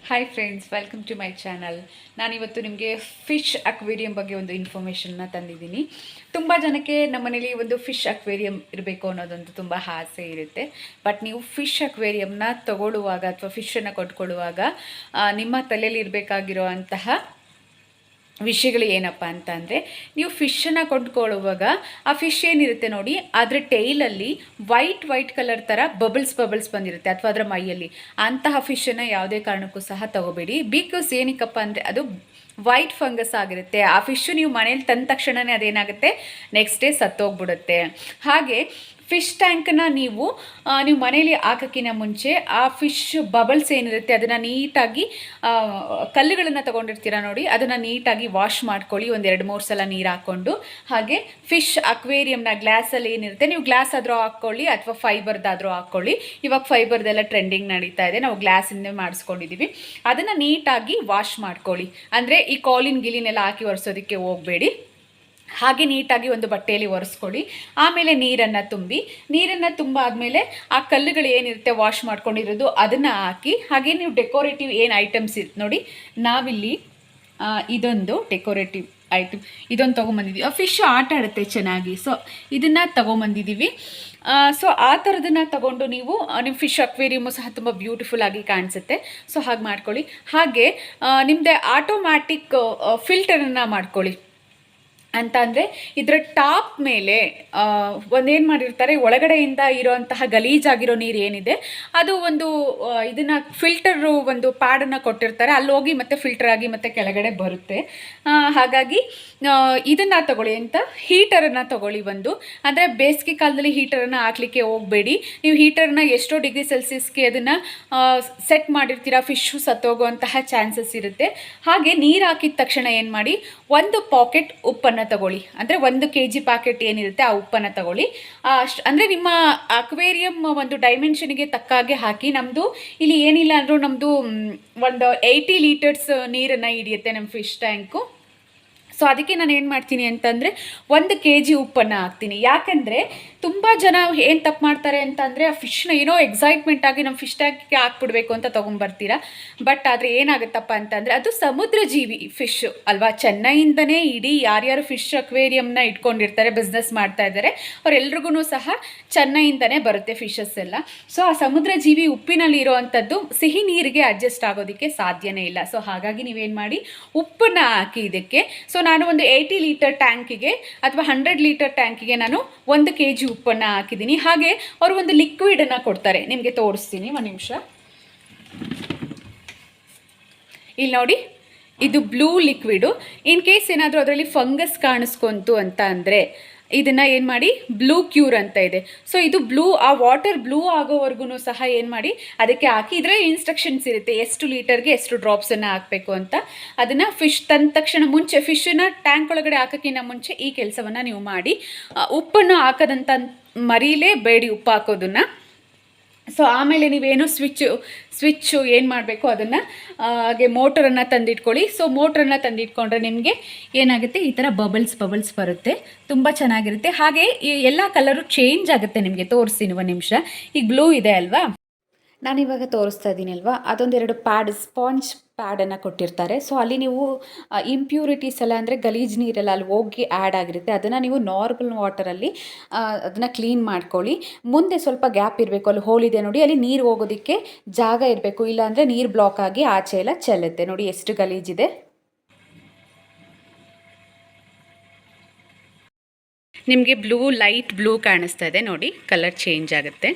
Hi friends, welcome to my channel. ನಾನಿವತ್ತು ನಿಮಗೆ fish aquarium ಬಗ್ಗೆ ಒಂದು ಇನ್ಫಾರ್ಮೇಷನ್ನ ತಂದಿದ್ದೀನಿ. ತುಂಬ ಜನಕ್ಕೆ ನಮ್ಮನೇಲಿ ಒಂದು ಫಿಶ್ ಅಕ್ವೇರಿಯಂ ಇರಬೇಕು ಅನ್ನೋದೊಂದು ತುಂಬ ಆಸೆ ಇರುತ್ತೆ. ಬಟ್ ನೀವು ಫಿಶ್ ಅಕ್ವೇರಿಯಂನ ತಗೊಳ್ಳುವಾಗ ಅಥವಾ ಫಿಶನ್ನು ಕೊಂಡ್ಕೊಳ್ಳುವಾಗ ನಿಮ್ಮ ತಲೆಯಲ್ಲಿ ಇರಬೇಕಾಗಿರೋ ಅಂತಹ ವಿಷಯಗಳು ಏನಪ್ಪ ಅಂತ ಅಂದರೆ, ನೀವು ಫಿಶನ್ನು ಕೊಂಡ್ಕೊಳ್ಳುವಾಗ ಆ ಫಿಶ್ ಏನಿರುತ್ತೆ ನೋಡಿ, ಅದರ ಟೈಲಲ್ಲಿ ವೈಟ್ ಕಲರ್ ಥರ ಬಬಲ್ಸ್ ಬಂದಿರುತ್ತೆ ಅಥವಾ ಅದರ ಮೈಯಲ್ಲಿ. ಅಂತಹ ಫಿಶನ್ನು ಯಾವುದೇ ಕಾರಣಕ್ಕೂ ಸಹ ತಗೋಬೇಡಿ. ಬಿಕಾಸ್ ಏನಕ್ಕಪ್ಪ ಅಂದರೆ ಅದು ವೈಟ್ ಫಂಗಸ್ ಆಗಿರುತ್ತೆ. ಆ ಫಿಶ್ಶು ನೀವು ಮನೇಲಿ ತಂದ ತಕ್ಷಣವೇ ಅದೇನಾಗುತ್ತೆ, ನೆಕ್ಸ್ಟ್ ಡೇ ಸತ್ತೋಗ್ಬಿಡುತ್ತೆ. ಹಾಗೆ ಫಿಶ್ ಟ್ಯಾಂಕನ್ನ ನೀವು ಮನೇಲಿ ಹಾಕೋಕ್ಕಿಂತ ಮುಂಚೆ ಆ ಫಿಶ್ ಬಬಲ್ಸ್ ಏನಿರುತ್ತೆ ಅದನ್ನು ನೀಟಾಗಿ ಕಲ್ಲುಗಳನ್ನು ತೊಗೊಂಡಿರ್ತೀರ ನೋಡಿ, ಅದನ್ನು ನೀಟಾಗಿ ವಾಶ್ ಮಾಡ್ಕೊಳ್ಳಿ. ಒಂದು 2-3 ಸಲ ನೀರು ಹಾಕ್ಕೊಂಡು. ಹಾಗೆ ಫಿಶ್ ಅಕ್ವೇರಿಯಂನ ಗ್ಲಾಸಲ್ಲಿ ಏನಿರುತ್ತೆ, ನೀವು ಗ್ಲಾಸ್ ಆದರೂ ಹಾಕ್ಕೊಳ್ಳಿ ಅಥವಾ ಫೈಬರ್ದಾದರೂ ಹಾಕ್ಕೊಳ್ಳಿ. ಇವಾಗ ಫೈಬರ್ದೆಲ್ಲ ಟ್ರೆಂಡಿಂಗ್ ನಡೀತಾ ಇದೆ, ನಾವು ಗ್ಲಾಸಿಂದ ಮಾಡಿಸ್ಕೊಂಡಿದ್ದೀವಿ. ಅದನ್ನು ನೀಟಾಗಿ ವಾಶ್ ಮಾಡ್ಕೊಳ್ಳಿ. ಅಂದರೆ ಈ ಗಿಲಿನೆಲ್ಲ ಹಾಕಿ ಒರೆಸೋದಕ್ಕೆ ಹೋಗಬೇಡಿ. ಹಾಗೆ ನೀಟಾಗಿ ಒಂದು ಬಟ್ಟೆಯಲ್ಲಿ ಒರೆಸ್ಕೊಳ್ಳಿ. ಆಮೇಲೆ ನೀರನ್ನು ತುಂಬಾದಮೇಲೆ ಆ ಕಲ್ಲುಗಳು ಏನಿರುತ್ತೆ ವಾಶ್ ಮಾಡ್ಕೊಂಡಿರೋದು ಅದನ್ನು ಹಾಕಿ. ಹಾಗೆ ನೀವು ಡೆಕೋರೇಟಿವ್ ಏನು ಐಟಮ್ಸ್ ಇರುತ್ತೆ ನೋಡಿ, ನಾವಿಲ್ಲಿ ಇದೊಂದು ಡೆಕೋರೇಟಿವ್ ಐಟಮ್ ಇದೊಂದು ತೊಗೊಂಬಂದಿದ್ದೀವಿ. ಫಿಶ್ ಆಟ ಆಡುತ್ತೆ ಚೆನ್ನಾಗಿ, ಸೊ ಇದನ್ನು ತೊಗೊಂಬಂದಿದ್ದೀವಿ. ಸೊ ಆ ಥರದನ್ನು ತೊಗೊಂಡು ನೀವು ನಿಮ್ಮ ಫಿಶ್ ಅಕ್ವೇರಿಯಮು ಸಹ ತುಂಬ ಬ್ಯೂಟಿಫುಲ್ ಆಗಿ ಕಾಣಿಸುತ್ತೆ. ಸೊ ಹಾಗೆ ಮಾಡ್ಕೊಳ್ಳಿ. ಹಾಗೆ ನಿಮ್ಮದೇ ಆಟೋಮ್ಯಾಟಿಕ್ ಫಿಲ್ಟರನ್ನು ಮಾಡ್ಕೊಳ್ಳಿ. ಅಂತ ಅಂದರೆ ಇದರ ಟಾಪ್ ಮೇಲೆ ಒಂದೇನು ಮಾಡಿರ್ತಾರೆ, ಒಳಗಡೆಯಿಂದ ಇರೋಂತಹ ಗಲೀಜಾಗಿರೋ ನೀರು ಏನಿದೆ ಅದು ಒಂದು ಇದನ್ನು ಫಿಲ್ಟರು ಒಂದು ಪ್ಯಾಡನ್ನು ಕೊಟ್ಟಿರ್ತಾರೆ, ಅಲ್ಲಿ ಹೋಗಿ ಮತ್ತೆ ಫಿಲ್ಟರ್ ಆಗಿ ಮತ್ತೆ ಕೆಳಗಡೆ ಬರುತ್ತೆ. ಹಾಗಾಗಿ ಇದನ್ನು ತಗೊಳ್ಳಿ ಅಂತ ಹೀಟರನ್ನು ತಗೊಳ್ಳಿ. ಒಂದು ಅಂದರೆ ಬೇಸಿಗೆ ಕಾಲದಲ್ಲಿ ಹೀಟರನ್ನು ಹಾಕಲಿಕ್ಕೆ ಹೋಗಬೇಡಿ. ನೀವು ಹೀಟರ್ನ ಎಷ್ಟೋ ಡಿಗ್ರಿ ಸೆಲ್ಸಿಯಸ್ಗೆ ಅದನ್ನು ಸೆಟ್ ಮಾಡಿರ್ತೀರ, ಫಿಶ್ಶು ಸತ್ತೋಗುವಂತಹ ಚಾನ್ಸಸ್ ಇರುತ್ತೆ. ಹಾಗೆ ನೀರು ಹಾಕಿದ ತಕ್ಷಣ ಏನು ಮಾಡಿ, ಒಂದು ಪಾಕೆಟ್ ಉಪ್ಪನ್ನು ತಗೊಳ್ಳಿ. ಅಂದರೆ 1 kg ಪ್ಯಾಕೆಟ್ ಏನಿರುತ್ತೆ ಆ ಉಪ್ಪನ್ನು ತಗೊಳ್ಳಿ. ಅಂದರೆ ನಿಮ್ಮ ಅಕ್ವೇರಿಯಂ ಒಂದು ಡೈಮೆನ್ಷನ್ಗೆ ತಕ್ಕಾಗೆ ಹಾಕಿ. ನಮ್ಮದು ಇಲ್ಲಿ ಏನಿಲ್ಲ ಅಂದರೂ ನಮ್ಮದು ಒಂದು 80 ಲೀಟರ್ಸ್ ನೀರನ್ನು ಹಿಡಿಯುತ್ತೆ ನಮ್ಮ ಫಿಶ್ ಟ್ಯಾಂಕು. ಸೊ ಅದಕ್ಕೆ ನಾನು ಏನು ಮಾಡ್ತೀನಿ ಅಂತಂದರೆ 1 kg ಉಪ್ಪನ್ನು ಹಾಕ್ತೀನಿ. ಯಾಕೆಂದರೆ ತುಂಬ ಜನ ಏನು ತಪ್ಪು ಮಾಡ್ತಾರೆ ಅಂತಂದರೆ, ಆ ಫಿಶ್ನ ಏನೋ ಎಕ್ಸೈಟ್ಮೆಂಟ್ ಆಗಿ ನಮ್ಮ ಫಿಶ್ ಟ್ಯಾಂಕಿಗೆ ಹಾಕ್ಬಿಡ್ಬೇಕು ಅಂತ ತೊಗೊಂಬರ್ತೀರಾ. ಬಟ್ ಆದರೆ ಏನಾಗುತ್ತಪ್ಪ ಅಂತಂದರೆ ಅದು ಸಮುದ್ರ ಜೀವಿ ಫಿಶ್ಶು ಅಲ್ವಾ. ಚೆನ್ನೈಯಿಂದನೇ ಇಡೀ ಯಾರ್ಯಾರು ಫಿಶ್ ಅಕ್ವೇರಿಯಂನ ಇಟ್ಕೊಂಡಿರ್ತಾರೆ, ಬಿಸ್ನೆಸ್ ಮಾಡ್ತಾ ಇದ್ದಾರೆ, ಅವರೆಲ್ರಿಗೂ ಸಹ ಚೆನ್ನೈಯಿಂದನೇ ಬರುತ್ತೆ ಫಿಶಸ್ ಎಲ್ಲ. ಸೊ ಆ ಸಮುದ್ರ ಜೀವಿ ಉಪ್ಪಿನಲ್ಲಿ ಇರೋವಂಥದ್ದು ಸಿಹಿ ನೀರಿಗೆ ಅಡ್ಜಸ್ಟ್ ಆಗೋದಕ್ಕೆ ಸಾಧ್ಯನೇ ಇಲ್ಲ. ಸೊ ಹಾಗಾಗಿ ನೀವೇನು ಮಾಡಿ, ಉಪ್ಪನ್ನು ಹಾಕಿ ಇದಕ್ಕೆ. ಸೊ ನಾನು ಒಂದು 80 ಲೀಟರ್ ಟ್ಯಾಂಕಿಗೆ ಅಥವಾ 100 ಲೀಟರ್ ಟ್ಯಾಂಕಿಗೆ ನಾನು 1 kg ಉಪ್ಪನ್ನು ಹಾಕಿದ್ದೀನಿ. ಹಾಗೆ ಅವರು ಒಂದು ಲಿಕ್ವಿಡನ್ನು ಕೊಡ್ತಾರೆ, ನಿಮಗೆ ತೋರಿಸ್ತೀನಿ ಒಂದು ನಿಮಿಷ. ಇಲ್ಲಿ ನೋಡಿ, ಇದು ಬ್ಲೂ ಲಿಕ್ವಿಡು. ಇನ್ ಕೇಸ್ ಏನಾದರೂ ಅದರಲ್ಲಿ ಫಂಗಸ್ ಕಾಣಿಸ್ಕೊಂತು ಅಂತ ಅಂದರೆ ಇದನ್ನು ಏನು ಮಾಡಿ, ಬ್ಲೂ ಕ್ಯೂರ್ ಅಂತ ಇದೆ. ಸೊ ಇದು ಆ ವಾಟರ್ ಬ್ಲೂ ಆಗೋವರೆಗೂ ಸಹ ಏನು ಮಾಡಿ ಅದಕ್ಕೆ ಹಾಕಿ. ಇದರ ಇನ್ಸ್ಟ್ರಕ್ಷನ್ಸ್ ಇರುತ್ತೆ, ಎಷ್ಟು ಲೀಟರ್ಗೆ ಎಷ್ಟು ಡ್ರಾಪ್ಸನ್ನು ಹಾಕಬೇಕು ಅಂತ. ಅದನ್ನು ಫಿಶ್ ತಂದ ತಕ್ಷಣ ಮುಂಚೆ, ಫಿಶನ್ನು ಟ್ಯಾಂಕ್ ಒಳಗಡೆ ಹಾಕೋಕ್ಕಿಂತ ಮುಂಚೆ ಈ ಕೆಲಸವನ್ನು ನೀವು ಮಾಡಿ. ಉಪ್ಪನ್ನು ಹಾಕೋದಂತ ಮರೀಲೇ ಬೇಡಿ, ಉಪ್ಪು ಹಾಕೋದನ್ನು. ಸೊ ಆಮೇಲೆ ನೀವೇನು ಸ್ವಿಚ್ಚು ಏನು ಮಾಡಬೇಕು ಅದನ್ನು ಹಾಗೆ ಮೋಟರನ್ನು ತಂದಿಟ್ಕೊಳ್ಳಿ. ಸೊ ಮೋಟ್ರನ್ನು ತಂದಿಟ್ಕೊಂಡ್ರೆ ನಿಮಗೆ ಏನಾಗುತ್ತೆ, ಈ ಥರ ಬಬಲ್ಸ್ ಬರುತ್ತೆ, ತುಂಬ ಚೆನ್ನಾಗಿರುತ್ತೆ. ಹಾಗೆ ಈ ಎಲ್ಲ ಕಲರು ಚೇಂಜ್ ಆಗುತ್ತೆ. ನಿಮಗೆ ತೋರಿಸ್ತೀನಿ ಒಂದು ನಿಮಿಷ. ಈಗ ಬ್ಲೂ ಇದೆ ಅಲ್ವಾ, ನಾನಿವಾಗ ತೋರಿಸ್ತಾ ಇದ್ದೀನಿ ಅಲ್ವಾ, ಅದೊಂದೆರಡು ಸ್ಪಾಂಜ್ ಪ್ಯಾಡನ್ನು ಕೊಟ್ಟಿರ್ತಾರೆ. ಸೊ ಅಲ್ಲಿ ನೀವು ಇಂಪ್ಯೂರಿಟೀಸ್ ಎಲ್ಲ ಅಂದರೆ ಗಲೀಜು ನೀರೆಲ್ಲ ಅಲ್ಲಿ ಹೋಗಿ ಆ್ಯಡ್ ಆಗಿರುತ್ತೆ. ಅದನ್ನು ನೀವು ನಾರ್ಮಲ್ ವಾಟರಲ್ಲಿ ಅದನ್ನು ಕ್ಲೀನ್ ಮಾಡ್ಕೊಳ್ಳಿ. ಮುಂದೆ ಸ್ವಲ್ಪ ಗ್ಯಾಪ್ ಇರಬೇಕು, ಅಲ್ಲಿ ಹೋಲ್ ಇದೆ ನೋಡಿ, ಅಲ್ಲಿ ನೀರು ಹೋಗೋದಕ್ಕೆ ಜಾಗ ಇರಬೇಕು. ಇಲ್ಲಾಂದರೆ ನೀರು ಬ್ಲಾಕ್ ಆಗಿ ಆಚೆ ಎಲ್ಲ ಚೆಲ್ಲುತ್ತೆ. ನೋಡಿ ಎಷ್ಟು ಗಲೀಜಿದೆ. ನಿಮಗೆ ಲೈಟ್ ಬ್ಲೂ ಕಾಣಿಸ್ತಾ ಇದೆ ನೋಡಿ, ಕಲರ್ ಚೇಂಜ್ ಆಗುತ್ತೆ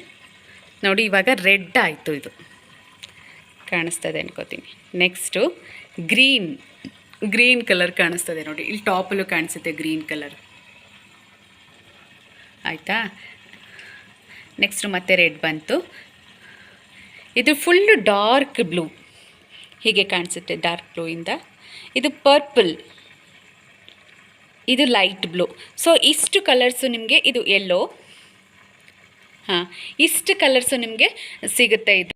ನೋಡಿ. ಇವಾಗ ರೆಡ್ ಆಯಿತು, ಇದು ಕಾಣಿಸ್ತದೆ ಅನ್ಕೋತೀನಿ. ನೆಕ್ಸ್ಟು ಗ್ರೀನ್ ಕಲರ್ ಕಾಣಿಸ್ತದೆ ನೋಡಿ, ಇಲ್ಲಿ ಟಾಪಲ್ಲೂ ಕಾಣಿಸುತ್ತೆ ಗ್ರೀನ್ ಕಲರ್, ಆಯಿತಾ. ನೆಕ್ಸ್ಟು ಮತ್ತೆ ರೆಡ್ ಬಂತು. ಇದು ಫುಲ್ಲು ಡಾರ್ಕ್ ಬ್ಲೂ ಹೀಗೆ ಕಾಣಿಸುತ್ತೆ, ಡಾರ್ಕ್ ಬ್ಲೂಯಿಂದ. ಇದು ಪರ್ಪಲ್, ಇದು ಲೈಟ್ ಬ್ಲೂ. ಸೊ ಇಷ್ಟು ಕಲರ್ಸು ನಿಮಗೆ, ಇದು ಯೆಲ್ಲೋ, ಹಾಂ, ಇಷ್ಟು ಕಲರ್ಸು ನಿಮಗೆ ಸಿಗುತ್ತೆ. ಇದು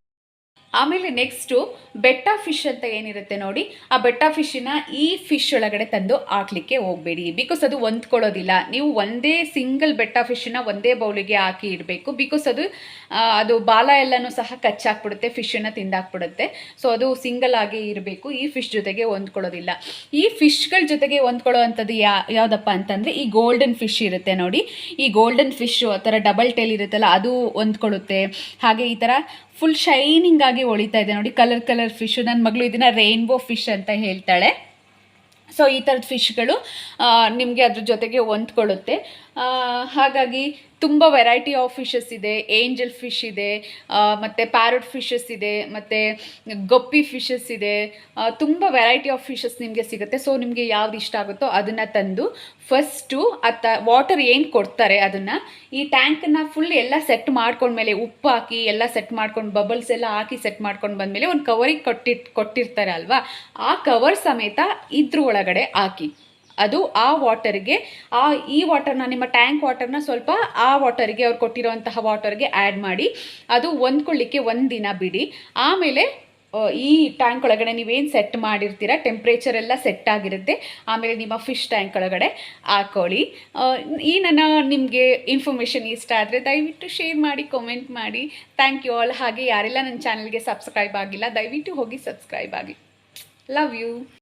ಆಮೇಲೆ ನೆಕ್ಸ್ಟು ಬೆಟ್ಟ ಫಿಶ್ ಅಂತ ಏನಿರುತ್ತೆ ನೋಡಿ, ಆ ಬೆಟ್ಟ ಫಿಶ್ಶನ್ನ ಈ ಫಿಶ್ ಒಳಗಡೆ ತಂದು ಹಾಕ್ಲಿಕ್ಕೆ ಹೋಗಬೇಡಿ. ಬಿಕಾಸ್ ಅದು ಹೊಂದ್ಕೊಳ್ಳೋದಿಲ್ಲ. ನೀವು ಒಂದೇ ಸಿಂಗಲ್ ಬೆಟ್ಟ ಫಿಶ್ಶನ್ನ ಒಂದೇ ಬೌಲಿಗೆ ಹಾಕಿ ಇಡಬೇಕು. ಬಿಕಾಸ್ ಅದು ಬಾಲ ಎಲ್ಲನೂ ಸಹ ಕಚ್ಚಾಕ್ಬಿಡುತ್ತೆ, ಫಿಶನ್ನು ತಿಂದಾಕ್ಬಿಡುತ್ತೆ. ಸೊ ಅದು ಸಿಂಗಲ್ ಆಗಿ ಇರಬೇಕು. ಈ ಫಿಶ್ ಜೊತೆಗೆ ಹೊಂದ್ಕೊಳ್ಳೋದಿಲ್ಲ. ಈ ಫಿಶ್ಗಳ ಜೊತೆಗೆ ಹೊಂದ್ಕೊಳ್ಳೋ ಅಂಥದ್ದು ಯಾವುದಪ್ಪ ಅಂತಂದರೆ ಈ ಗೋಲ್ಡನ್ ಫಿಶ್ ಇರುತ್ತೆ ನೋಡಿ. ಈ ಗೋಲ್ಡನ್ ಫಿಶ್ಶು ಆ ಥರ ಡಬಲ್ ಟೇಲ್ ಇರುತ್ತಲ್ಲ, ಅದು ಹೊಂದ್ಕೊಳ್ಳುತ್ತೆ. ಹಾಗೆ ಈ ಥರ ಫುಲ್ ಶೈನಿಂಗ್ ಆಗಿ ಹೊಳಿತಾ ಇದೆ ನೋಡಿ, ಕಲರ್ ಫಿಶ್. ನನ್ನ ಮಗಳು ಇದನ್ನು ರೈನ್ಬೋ ಫಿಶ್ ಅಂತ ಹೇಳ್ತಾಳೆ. ಸೊ ಈ ಥರದ ಫಿಶ್ಗಳು ನಿಮಗೆ ಅದ್ರ ಜೊತೆಗೆ ಹೊಂದ್ಕೊಳ್ಳುತ್ತೆ. ಹಾಗಾಗಿ ತುಂಬ ವೆರೈಟಿ ಆಫ್ ಫಿಶಸ್ ಇದೆ. ಏಂಜಲ್ ಫಿಶ್ ಇದೆ, ಮತ್ತು ಪ್ಯಾರಟ್ ಫಿಶಸ್ ಇದೆ, ಮತ್ತು ಗಪ್ಪಿ ಫಿಶಸ್ ಇದೆ. ತುಂಬ ವೆರೈಟಿ ಆಫ್ ಫಿಶಸ್ ನಿಮಗೆ ಸಿಗುತ್ತೆ. ಸೊ ನಿಮಗೆ ಯಾವ್ದು ಇಷ್ಟ ಆಗುತ್ತೋ ಅದನ್ನು ತಂದು ಫಸ್ಟು ವಾಟರ್ ಏನು ಕೊಡ್ತಾರೆ ಅದನ್ನು, ಈ ಟ್ಯಾಂಕನ್ನು ಫುಲ್ ಎಲ್ಲ ಸೆಟ್ ಮಾಡ್ಕೊಂಡ್ಮೇಲೆ, ಉಪ್ಪು ಹಾಕಿ ಎಲ್ಲ ಸೆಟ್ ಮಾಡ್ಕೊಂಡು, ಬಬಲ್ಸ್ ಎಲ್ಲ ಹಾಕಿ ಸೆಟ್ ಮಾಡ್ಕೊಂಡು ಬಂದಮೇಲೆ ಒಂದು ಕವರಿಗೆ ಕೊಟ್ಟಿರ್ತಾರೆ ಅಲ್ವಾ, ಆ ಕವರ್ ಸಮೇತ ಇದ್ರ ಒಳಗಡೆ ಹಾಕಿ. ಅದು ಆ ವಾಟರ್ಗೆ, ಈ ವಾಟರ್ನ, ನಿಮ್ಮ ಟ್ಯಾಂಕ್ ವಾಟರ್ನ ಸ್ವಲ್ಪ ಆ ವಾಟರ್ಗೆ, ಅವ್ರು ಕೊಟ್ಟಿರೋಂತಹ ವಾಟರ್ಗೆ ಆ್ಯಡ್ ಮಾಡಿ ಅದು ಹೊಂದ್ಕೊಳ್ಳಿಕ್ಕೆ ಒಂದಿನ ಬಿಡಿ. ಆಮೇಲೆ ಈ ಟ್ಯಾಂಕ್ ಒಳಗಡೆ ನೀವೇನು ಸೆಟ್ ಮಾಡಿರ್ತೀರ, ಟೆಂಪ್ರೇಚರ್ ಎಲ್ಲ ಸೆಟ್ ಆಗಿರುತ್ತೆ. ಆಮೇಲೆ ನಿಮ್ಮ ಫಿಶ್ ಟ್ಯಾಂಕ್ ಒಳಗಡೆ ಹಾಕೊಳ್ಳಿ. ಈ ನಿಮಗೆ ಇನ್ಫಾರ್ಮೇಷನ್ ಇಷ್ಟ ಆದರೆ ದಯವಿಟ್ಟು ಶೇರ್ ಮಾಡಿ, ಕಾಮೆಂಟ್ ಮಾಡಿ. Thank you all. ಹಾಗೆ ಯಾರೆಲ್ಲ ನನ್ನ ಚಾನಲ್ಗೆ ಸಬ್ಸ್ಕ್ರೈಬ್ ಆಗಿಲ್ಲ, ದಯವಿಟ್ಟು ಹೋಗಿ ಸಬ್ಸ್ಕ್ರೈಬ್ ಆಗಿ. Love you.